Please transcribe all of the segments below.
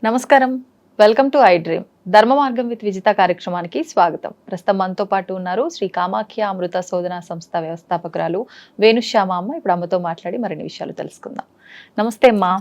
నమస్కారం, welcome to I dream. ధర్మ మార్గం విత్ విజిత కార్యక్రమానికి స్వాగతం. ప్రస్తుతం మనతో పాటు ఉన్నారు శ్రీ కామాఖ్య అమృత శోధన సంస్థ వ్యవస్థాపకురాలు వేణుశ్యామ అమ్మ. ఇప్పుడు అమ్మతో మాట్లాడి మరిన్ని విషయాలు తెలుసుకుందాం. నమస్తే అమ్మా.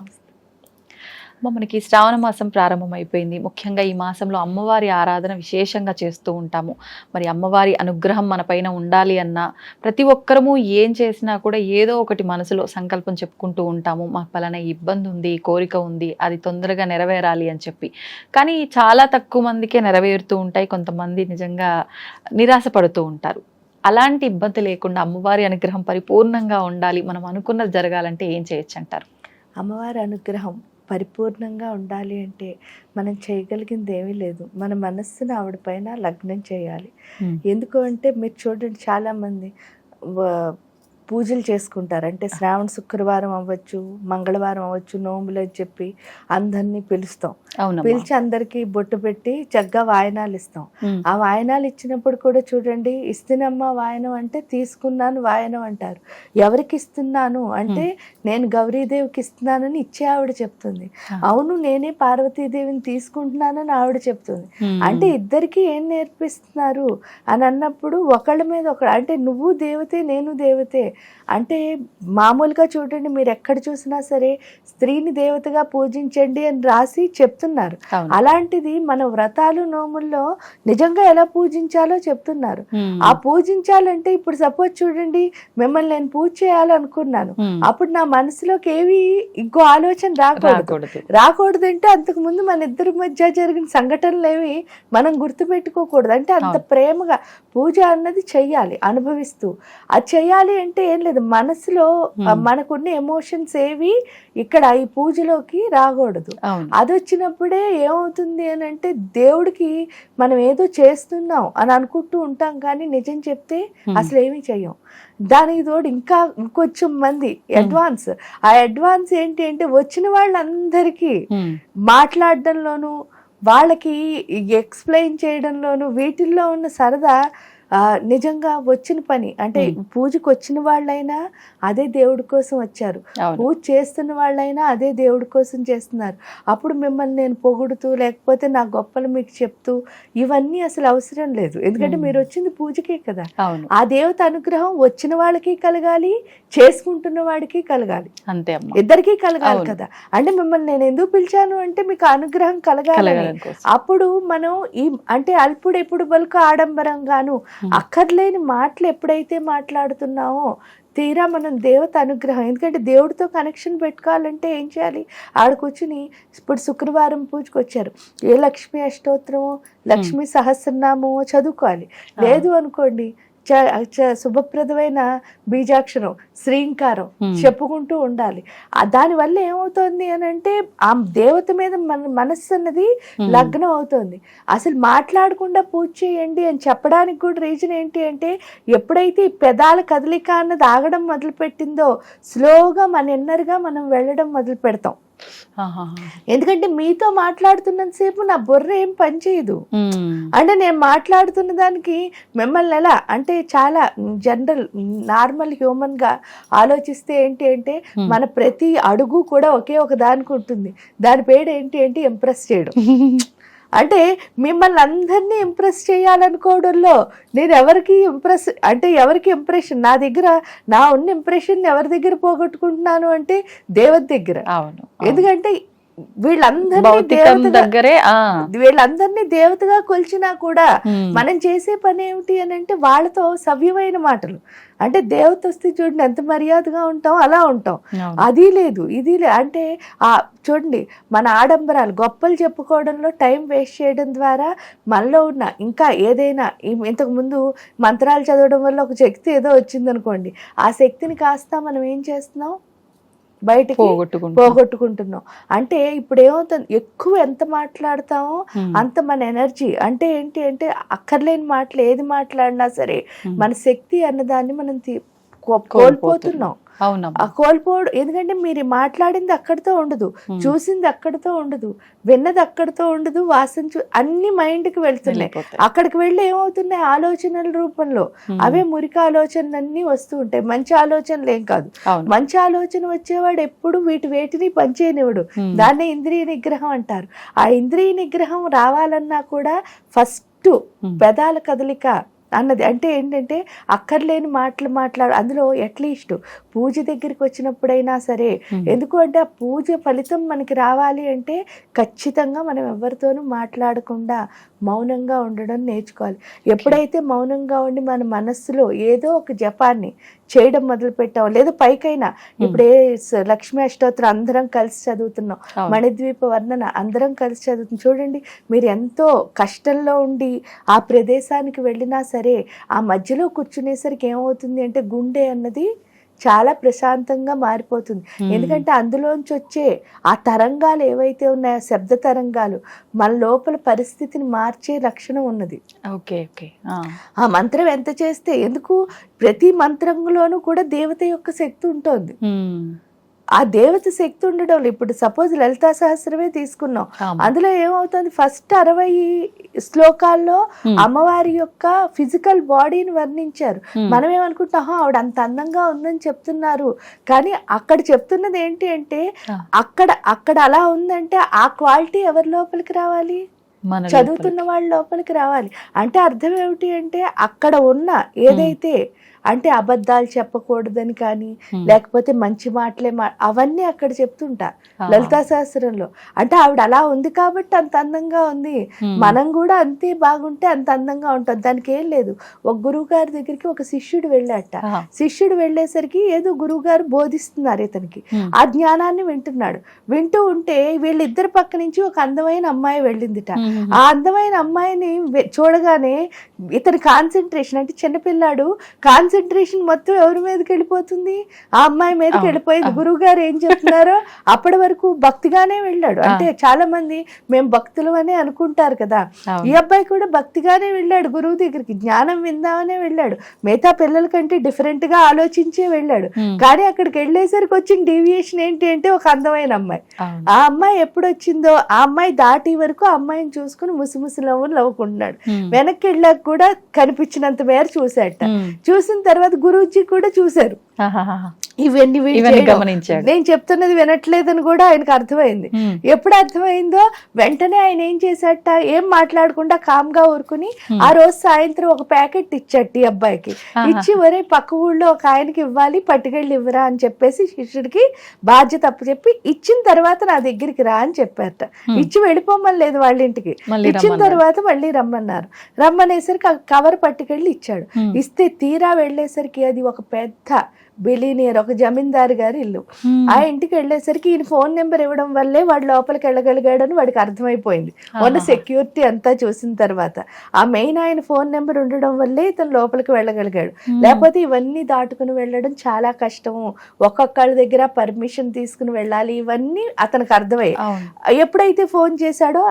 మనకి శ్రావణ మాసం ప్రారంభమైపోయింది. ముఖ్యంగా ఈ మాసంలో అమ్మవారి ఆరాధన విశేషంగా చేస్తూ ఉంటాము. మరి అమ్మవారి అనుగ్రహం మన పైన ఉండాలి అన్నా, ప్రతి ఒక్కరము ఏం చేసినా కూడా ఏదో ఒకటి మనసులో సంకల్పం చెప్పుకుంటూ ఉంటాము. మాకు పలానా ఇబ్బంది ఉంది, కోరిక ఉంది, అది తొందరగా నెరవేరాలి అని చెప్పి. కానీ చాలా తక్కువ మందికే నెరవేరుతూ ఉంటాయి. కొంతమంది నిజంగా నిరాశపడుతూ ఉంటారు. అలాంటి ఇబ్బంది లేకుండా అమ్మవారి అనుగ్రహం పరిపూర్ణంగా ఉండాలి, మనం అనుకున్నది జరగాలంటే ఏం చేయొచ్చు అంటారు? అమ్మవారి అనుగ్రహం పరిపూర్ణంగా ఉండాలి అంటే మనం చేయగలిగింది ఏమీ లేదు. మన మనస్సును ఆవిడ పైన లగ్నం చేయాలి. ఎందుకు అంటే మీరు చూడండి, చాలామంది పూజలు చేసుకుంటారు. అంటే శ్రావణ శుక్రవారం అవ్వచ్చు, మంగళవారం అవ్వచ్చు, నోములు అని చెప్పి అందరినీ పిలుస్తాం. పిలిచి అందరికీ బొట్టు పెట్టి చక్కగా వాయనాలు ఇస్తాం. ఆ వాయనాలు ఇచ్చినప్పుడు కూడా చూడండి, ఇస్తున్నమ్మా వాయనం అంటే తీసుకున్నాను వాయనం అంటారు. ఎవరికి ఇస్తున్నాను అంటే నేను గౌరీదేవికి ఇస్తున్నానని ఇచ్చే ఆవిడ చెప్తుంది. అవును, నేనే పార్వతీదేవిని తీసుకుంటున్నానని ఆవిడ చెప్తుంది. అంటే ఇద్దరికి ఏం నేర్పిస్తున్నారు అని అన్నప్పుడు ఒకళ్ళ మీద ఒకళ్ళు, అంటే నువ్వు దేవతే నేను దేవతే. అంటే మామూలుగా చూడండి, మీరు ఎక్కడ చూసినా సరే స్త్రీని దేవతగా పూజించండి అని రాసి చెప్తున్నారు. అలాంటిది మన వ్రతాలు నోముల్లో నిజంగా ఎలా పూజించాలో చెప్తున్నారు. ఆ పూజించాలంటే ఇప్పుడు సపోజ్ చూడండి, మిమ్మల్ని నేను పూజ చేయాలనుకున్నాను, అప్పుడు నా మనసులోకి ఏవి ఇంకో ఆలోచన రాకూడదు. అంటే అంతకు ముందు మన ఇద్దరి మధ్య జరిగిన సంఘటనలు ఏవి మనం గుర్తుపెట్టుకోకూడదు. అంటే అంత ప్రేమగా పూజ అన్నది చెయ్యాలి, అనుభవిస్తూ. అది చెయ్యాలి అంటే ఏం లేదు, మనసులో మనకున్న ఎమోషన్స్ ఏవి ఇక్కడ ఈ పూజలోకి రాకూడదు. అది వచ్చినప్పుడే ఏమవుతుంది అని అంటే దేవుడికి మనం ఏదో చేస్తున్నాం అని అనుకుంటూ ఉంటాం, కానీ నిజం చెప్తే అసలు ఏమీ చెయ్యం. దానికి తోడు ఇంకా ఇంకొంచెం మంది అడ్వాన్స్. ఆ అడ్వాన్స్ ఏంటి అంటే వచ్చిన వాళ్ళందరికీ మాట్లాడడంలోనూ వాళ్ళకి ఎక్స్ప్లెయిన్ చేయడంలోనూ వీటిల్లో ఉన్న సరదా నిజంగా వచ్చిన పని. అంటే పూజకు వచ్చిన వాళ్ళైనా అదే దేవుడి కోసం వచ్చారు, పూజ చేస్తున్న వాళ్ళైనా అదే దేవుడి కోసం చేస్తున్నారు. అప్పుడు మిమ్మల్ని నేను పొగుడుతూ లేకపోతే నా గొప్పలు మీకు చెప్తూ ఇవన్నీ అసలు అవసరం లేదు. ఎందుకంటే మీరు వచ్చింది పూజకే కదా. ఆ దేవత అనుగ్రహం వచ్చిన వాళ్ళకి కలగాలి, చేసుకుంటున్న వాడికి కలగాలి, అంతే, ఇద్దరికీ కలగాలి కదా. అంటే మిమ్మల్ని నేను ఎందుకు పిలిచాను అంటే మీకు అనుగ్రహం కలగాలి. అప్పుడు మనం ఈ అంటే అల్పుడు ఎప్పుడు బలుకు ఆడంబరంగాను అక్కర్లేని మాటలు ఎప్పుడైతే మాట్లాడుతున్నామో తీరా మనం దేవత అనుగ్రహం. ఎందుకంటే దేవుడితో కనెక్షన్ పెట్టుకోవాలంటే ఏం చేయాలి? ఆడకూర్చుని ఇప్పుడు శుక్రవారం పూజకు వచ్చారు, ఏ లక్ష్మీ అష్టోత్తరమో లక్ష్మీ సహస్రనామమో చదువుకోవాలి. లేదు అనుకోండి, శుభప్రదమైన బీజాక్షరం శ్రీంకారం చెప్పుకుంటూ ఉండాలి. దానివల్ల ఏమవుతుంది అని అంటే ఆ దేవత మీద మన మనస్సు అన్నది లగ్నం అవుతుంది. అసలు మాట్లాడకుండా పూజ చేయండి అని చెప్పడానికి కూడా రీజన్ ఏంటి అంటే, ఎప్పుడైతే ఈ పెదాల కదలిక అన్నది ఆగడం మొదలు పెట్టిందో స్లోగా మన ఇన్నర్గా మనం వెళ్ళడం మొదలు పెడతాం. ఎందుకంటే మీతో మాట్లాడుతున్నంతసేపు నా బుర్ర ఏం పనిచేయదు. అంటే నేను మాట్లాడుతున్న దానికి మిమ్మల్ని ఎలా అంటే చాలా జనరల్ నార్మల్ హ్యూమన్ గా ఆలోచిస్తే ఏంటి అంటే మన ప్రతి అడుగు కూడా ఒకే ఒక దానికి ఉంటుంది. దాని పేరు ఏంటి అంటే ఇంప్రెస్ చేయడం. అంటే మిమ్మల్ని అందరినీ ఇంప్రెస్ చేయాలనుకోవడంలో నేను ఎవరికి ఇంప్రెస్ అంటే ఎవరికి ఇంప్రెషన్, నా దగ్గర నా ఉన్న ఇంప్రెషన్ ఎవరి దగ్గర పోగొట్టుకుంటున్నాను అంటే దేవత దగ్గర. ఎందుకంటే వీళ్ళందరినీ దేవతగా కొలిచినా కూడా మనం చేసే పని ఏమిటి అని అంటే వాళ్ళతో సవ్యమైన మాటలు. అంటే దేవత వస్తే చూడండి ఎంత మర్యాదగా ఉంటాం, అలా ఉంటాం. అది లేదు ఇది అంటే చూడండి మన ఆడంబరాలు గొప్పలు చెప్పుకోవడంలో టైం వేస్ట్ చేయడం ద్వారా మనలో ఉన్న ఇంకా ఏదైనా ఇంతకు ముందు మంత్రాలు చదవడం వల్ల ఒక శక్తి ఏదో వచ్చిందనుకోండి, ఆ శక్తిని కాస్త మనం ఏం చేస్తున్నాం, బయటకి పోగొట్టుకుంటున్నాం. అంటే ఇప్పుడు ఏమవుతుంది, ఎక్కువ ఎంత మాట్లాడతామో అంత మన ఎనర్జీ అంటే ఏంటి అంటే అక్కర్లేని మాటలు ఏది మాట్లాడినా సరే మన శక్తి అన్నదాన్ని మనం కోల్పోతున్నాం. అవునమ్మా. కోల్పోవడం. ఎందుకంటే మీరు మాట్లాడింది అక్కడితో ఉండదు, చూసింది అక్కడితో ఉండదు, విన్నది అక్కడితో ఉండదు, అన్ని మైండ్కి వెళ్తున్నాయి. అక్కడికి వెళ్ళి ఏమవుతున్నాయి, ఆలోచనల రూపంలో అవే మురికి ఆలోచనలన్నీ వస్తూ ఉంటాయి. మంచి ఆలోచనలు ఏం కాదు. మంచి ఆలోచన వచ్చేవాడు ఎప్పుడు వేటిని పనిచేయనివాడు. దాన్నే ఇంద్రియ నిగ్రహం అంటారు. ఆ ఇంద్రియ నిగ్రహం రావాలన్నా కూడా ఫస్ట్ పెదాల కదలిక అన్నది. అంటే ఏంటంటే అక్కర్లేని మాట్లాడు. అందులో అట్లీస్ట్ పూజ దగ్గరికి వచ్చినప్పుడైనా సరే, ఎందుకు అంటే ఆ పూజ ఫలితం మనకి రావాలి అంటే ఖచ్చితంగా మనం ఎవరితోనూ మాట్లాడకుండా మౌనంగా ఉండడం నేర్చుకోవాలి. ఎప్పుడైతే మౌనంగా ఉండి మన మనస్సులో ఏదో ఒక జపాన్ని చేయడం మొదలు పెట్టాం, లేదా పైకైనా ఇప్పుడు లక్ష్మీ అష్టోత్తరం అందరం కలిసి చదువుతున్నాం, మణిద్వీప వర్ణన అందరం కలిసి చదువుతున్నాం. చూడండి, మీరు ఎంతో కష్టంలో ఉండి ఆ ప్రదేశానికి వెళ్ళినా సరే ఆ మధ్యలో కూర్చునేసరికి ఏమవుతుంది అంటే గుండె అన్నది చాలా ప్రశాంతంగా మారిపోతుంది. ఎందుకంటే అందులోంచి వచ్చే ఆ తరంగాలు ఏవైతే ఉన్నాయో, శబ్ద తరంగాలు, మన లోపల పరిస్థితిని మార్చే లక్షణం ఉన్నది. Okay okay. ఆ మంత్రం ఎంత చేస్తే, ఎందుకు ప్రతి మంత్రంలోనూ కూడా దేవత యొక్క శక్తి ఉంటుంది. ఆ దేవత శక్తి ఉండడం. ఇప్పుడు సపోజ్ లలితా సహస్రమే తీసుకున్నాం, అందులో ఏమవుతుంది, ఫస్ట్ 60 శ్లోకాల్లో అమ్మవారి యొక్క ఫిజికల్ బాడీని వర్ణించారు. మనం ఏమనుకుంటాం, ఆవిడ అంత అందంగా ఉందని చెప్తున్నారు, కానీ అక్కడ చెప్తున్నది ఏంటి అంటే అక్కడ అలా ఉందంటే ఆ క్వాలిటీ ఎవరి లోపలికి రావాలి, చదువుతున్న వాళ్ళ లోపలికి రావాలి. అంటే అర్థం ఏమిటి అంటే అక్కడ ఉన్న ఏదైతే అంటే అబద్ధాలు చెప్పకూడదని కానీ, లేకపోతే మంచి మాటలే అవన్నీ అక్కడ చెప్తుంటా లలితా సహస్రంలో. అంటే ఆవిడ అలా ఉంది కాబట్టి అంత అందంగా ఉంది, మనం కూడా అంతే బాగుంటే అంత అందంగా ఉంటాం. దానికి ఏం లేదు. ఒక గురువు గారి దగ్గరికి ఒక శిష్యుడు వెళ్ళాట. శిష్యుడు వెళ్ళేసరికి ఏదో గురువు గారు బోధిస్తున్నారు ఇతనికి, ఆ జ్ఞానాన్ని వింటున్నాడు. వింటూ ఉంటే వీళ్ళిద్దరి పక్క నుంచి ఒక అందమైన అమ్మాయి వెళ్ళిందిట. ఆ అందమైన అమ్మాయిని చూడగానే ఇతని కాన్సన్ట్రేషన్, అంటే చిన్నపిల్లాడు కాన్సన్ట్రేషన్ మొత్తం ఎవరి మీదకి వెళ్ళిపోతుంది, ఆ అమ్మాయి మీదకి వెళ్ళిపోయింది. గురువు గారు ఏం చెప్తున్నారో అప్పటి వరకు భక్తిగానే వెళ్ళాడు. అంటే చాలా మంది మేము భక్తులు అని అనుకుంటారు కదా, ఈ అబ్బాయి కూడా భక్తిగానే వెళ్ళాడు గురువు దగ్గరికి, జ్ఞానం విందామనే వెళ్ళాడు, మిగతా పిల్లల కంటే డిఫరెంట్ గా ఆలోచించే వెళ్ళాడు. కానీ అక్కడికి వెళ్ళేసరికి వచ్చిన డీవియేషన్ ఏంటి అంటే ఒక అందమైన అమ్మాయి. ఆ అమ్మాయి ఎప్పుడు వచ్చిందో ఆ అమ్మాయి దాటి వరకు ఆ అమ్మాయిని చూసుకుని ముసిముసి నవ్వుకుంటున్నాడు. వెనక్కి వెళ్ళాక కూడా కనిపించినంత మేర చూశాట. చూసిన తర్వాత గురూజీ కూడా చూశారు. ఇవన్నీ గమనించాడు. నేను చెప్తున్నది వినట్లేదని కూడా ఆయనకు అర్థమైంది. ఎప్పుడు అర్థమైందో వెంటనే ఆయన ఏం చేశాట, ఏం మాట్లాడకుండా కామ్ గా ఊరుకుని ఆ రోజు సాయంత్రం ఒక ప్యాకెట్ ఇచ్చాడు ఈ అబ్బాయికి. ఇచ్చి ఒరే పక్క ఊళ్ళో ఒక ఆయనకి ఇవ్వాలి, పట్టుకెళ్ళి ఇవ్వరా అని చెప్పేసి శిష్యుడికి బాధ్యత అప్పచెప్పి ఇచ్చిన తర్వాత నా దగ్గరికి రా అని చెప్పారట. ఇచ్చి వెళ్ళిపోమని లేదు వాళ్ళ ఇంటికి. ఇచ్చిన తర్వాత మళ్ళీ రమ్మన్నారు. రమ్మనేసరికి ఆ కవర్ పట్టుకెళ్ళి ఇచ్చాడు. ఇస్తే తీరా వెళ్ళేసరికి అది ఒక పెద్ద బిలీనియర్, ఒక జమీందారు గారి ఇల్లు. ఆ ఇంటికి వెళ్ళేసరికి ఈయన ఫోన్ నెంబర్ ఇవ్వడం వల్లే వాడు లోపలికి వెళ్ళగలిగాడని వాడికి అర్థమైపోయింది. మొన్న సెక్యూరిటీ అంతా చూసిన తర్వాత ఆ మెయిన్ ఆయన ఫోన్ నెంబర్ ఉండడం వల్లే ఇతను లోపలికి వెళ్ళగలిగాడు. లేకపోతే ఇవన్నీ దాటుకుని వెళ్ళడం చాలా కష్టము, ఒక్కొక్కళ్ళ దగ్గర పర్మిషన్ తీసుకుని వెళ్ళాలి, ఇవన్నీ అతనికి అర్థమయ్యాయి. ఎప్పుడైతే ఫోన్ చేశాడో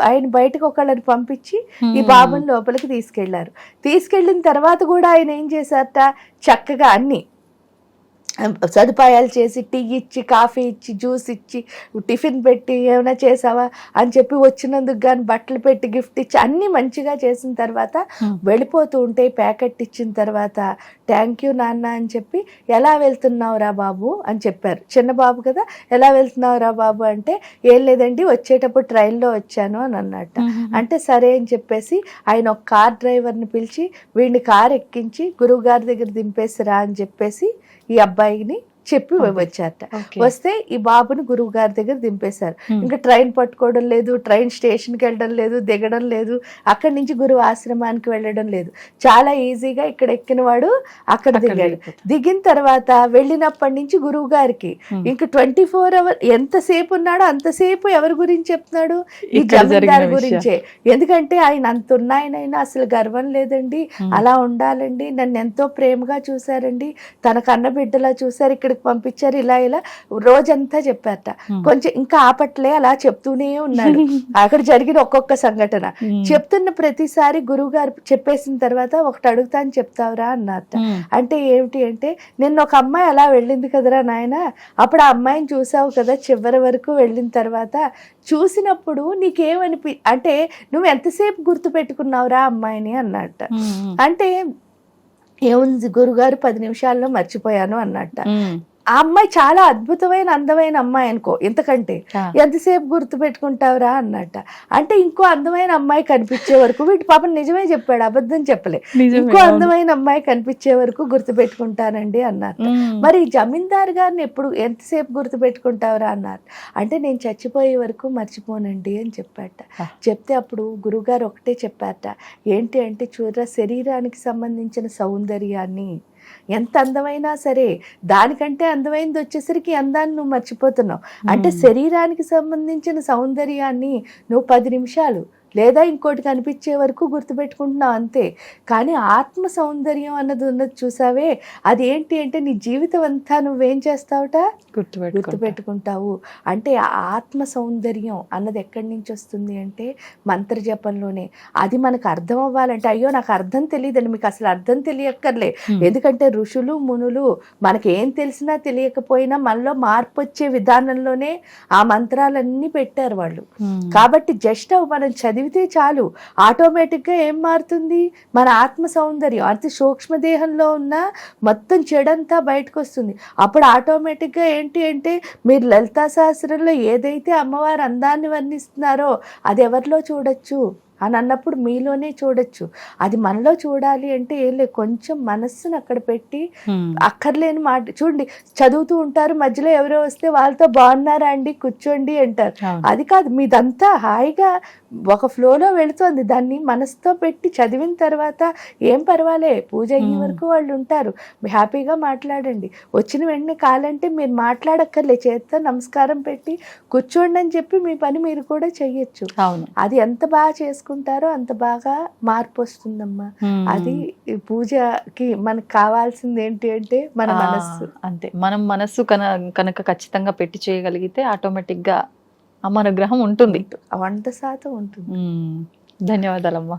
ఆయన బయటకు ఒకళ్ళని పంపించి ఈ బాబుని లోపలికి తీసుకెళ్లారు. తీసుకెళ్లిన తర్వాత కూడా ఆయన ఏం చేశారట, చక్కగా అన్ని సదుపాయాలు చేసి టీ ఇచ్చి, కాఫీ ఇచ్చి, జ్యూస్ ఇచ్చి, టిఫిన్ పెట్టి ఏమైనా చేసావా అని చెప్పి వచ్చినందుకు కానీ బట్టలు పెట్టి గిఫ్ట్ ఇచ్చి అన్నీ మంచిగా చేసిన తర్వాత వెళ్ళిపోతూ ఉంటే ప్యాకెట్ ఇచ్చిన తర్వాత థ్యాంక్ యూ నాన్న అని చెప్పి, ఎలా వెళ్తున్నావురా బాబు అని చెప్పారు. చిన్న బాబు కదా, ఎలా వెళ్తున్నావురా బాబు అంటే ఏం లేదండి వచ్చేటప్పుడు ట్రైన్లో వచ్చాను అని అన్నట్ట. అంటే సరే అని చెప్పేసి ఆయన ఒక కార్ డ్రైవర్ని పిలిచి వీడిని కార్ ఎక్కించి గురువు గారి దగ్గర దింపేసిరా అని చెప్పేసి ఈ అబ్బాయిని చెప్పి వచ్చారట. వస్తే ఈ బాబుని గురువు గారి దగ్గర దింపేశారు. ఇంకా ట్రైన్ పట్టుకోవడం లేదు, ట్రైన్ స్టేషన్కి వెళ్ళడం లేదు, దిగడం లేదు, అక్కడి నుంచి గురువు ఆశ్రమానికి వెళ్ళడం లేదు. చాలా ఈజీగా ఇక్కడ ఎక్కిన వాడు అక్కడ దిగాడు. దిగిన తర్వాత వెళ్ళినప్పటి నుంచి గురువు గారికి ఇంకా 24 hours ఎంతసేపు ఉన్నాడో అంతసేపు ఎవరి గురించి చెప్తున్నాడు, ఈ జమీందారు గురించే. ఎందుకంటే ఆయన అంత ఉన్నాయనైనా అసలు గర్వం లేదండి, అలా ఉండాలండి, నన్ను ఎంతో ప్రేమగా చూశారండి, తన కన్న బిడ్డలా చూశారు, ఇక్కడ రేపు పంపించారు ఇలా ఇలా రోజంతా చెప్పారట. కొంచెం ఇంకా ఆపట్లే, అలా చెప్తూనే ఉన్నాడు. అక్కడ జరిగిన ఒక్కొక్క సంఘటన చెప్తున్న ప్రతిసారి గురువు గారు చెప్పేసిన తర్వాత ఒకటి అడుగుతాను చెప్తావురా అన్నారట. అంటే ఏమిటి అంటే, నిన్న ఒక అమ్మాయి అలా వెళ్ళింది కదరా నాయన, అప్పుడు ఆ అమ్మాయిని చూసావు కదా చివరి వరకు వెళ్ళిన తర్వాత, చూసినప్పుడు నీకేమనిపి అంటే నువ్వు ఎంతసేపు గుర్తు పెట్టుకున్నావురా అమ్మాయిని అన్నట్ట. అంటే ఏముంది గురుగారు 10 నిమిషాల్లో మర్చిపోయాను అన్నట్ట. ఆ అమ్మాయి చాలా అద్భుతమైన అందమైన అమ్మాయి అనుకో, ఇంతకంటే ఎంతసేపు గుర్తు పెట్టుకుంటావురా అన్నట్ట. అంటే ఇంకో అందమైన అమ్మాయి కనిపించే వరకు, వీటి పాపం నిజమే చెప్పాడు, అబద్ధం చెప్పలే, ఇంకో అందమైన అమ్మాయి కనిపించే వరకు గుర్తు పెట్టుకుంటానండి అన్నారు. మరి జమీందారు గారిని ఎప్పుడు ఎంతసేపు గుర్తు పెట్టుకుంటావురా అన్నారు. అంటే నేను చచ్చిపోయే వరకు మర్చిపోనండి అని చెప్పాట. చెప్తే అప్పుడు గురువుగారు ఒకటే చెప్పారట, ఏంటి అంటే చూడరా, శరీరానికి సంబంధించిన సౌందర్యాన్ని ఎంత అందమైనా సరే దానికంటే అందమైనది వచ్చేసరికి అందాన్ని నువ్వు మర్చిపోతున్నావు. అంటే శరీరానికి సంబంధించిన సౌందర్యాన్ని నువ్వు 10 నిమిషాలు లేదా ఇంకోటి కనిపించే వరకు గుర్తుపెట్టుకుంటున్నావు అంతే. కానీ ఆత్మ సౌందర్యం అన్నది ఉన్నది చూసావే, అది ఏంటి అంటే నీ జీవితం అంతా నువ్వేం చేస్తావుట, గుర్తుపెట్టుకుంటావు. అంటే ఆ ఆత్మ సౌందర్యం అన్నది ఎక్కడి నుంచి వస్తుంది అంటే మంత్రజపంలోనే. అది మనకు అర్థం అవ్వాలంటే, అయ్యో నాకు అర్థం తెలియదండి, మీకు అసలు అర్థం తెలియక్కర్లే. ఎందుకంటే ఋషులు మునులు మనకేం తెలిసినా తెలియకపోయినా మనలో మార్పు వచ్చే విధానంలోనే ఆ మంత్రాలన్నీ పెట్టారు వాళ్ళు. కాబట్టి జస్ట్ మనం చదివితే చాలు, ఆటోమేటిక్గా ఏం మారుతుంది, మన ఆత్మ సౌందర్యం అంటే సూక్ష్మదేహంలో ఉన్న మొత్తం చెడంతా బయటకు వస్తుంది. అప్పుడు ఆటోమేటిక్గా ఏంటి అంటే మీరు లలితా సహస్రంలో ఏదైతే అమ్మవారు అందాన్ని వర్ణిస్తున్నారో అది ఎవరిలో చూడొచ్చు అని అన్నప్పుడు మీలోనే చూడొచ్చు. అది మనలో చూడాలి అంటే ఏం లేదు, కొంచెం మనస్సును అక్కడ పెట్టి అక్కర్లేని మాట చూడండి, చదువుతూ ఉంటారు, మధ్యలో ఎవరో వస్తే వాళ్ళతో బాగున్నారా అండి కూర్చోండి అంటారు. అది కాదు, మీదంతా హాయిగా ఒక ఫ్లోలో వెళుతోంది. దాన్ని మనసుతో పెట్టి చదివిన తర్వాత ఏం పర్వాలే, పూజ అయ్యే వరకు వాళ్ళు ఉంటారు, హ్యాపీగా మాట్లాడండి. వచ్చిన వెంటనే కాలంటే మీరు మాట్లాడక్కర్లే, చేత్తో నమస్కారం పెట్టి కూర్చోండి అని చెప్పి మీ పని మీరు కూడా చెయ్యొచ్చు. అది ఎంత బాగా చేసుకుంటారో అంత బాగా మార్పు వస్తుందమ్మా. అది పూజకి మనకు కావాల్సింది ఏంటి అంటే మన మనస్సు. అంతే, మనం మనస్సు కనుక ఖచ్చితంగా పెట్టి చేయగలిగితే ఆటోమేటిక్ గా అమ్మ అనుగ్రహం ఉంటుంది, 100% ఉంటుంది. ధన్యవాదాలమ్మా.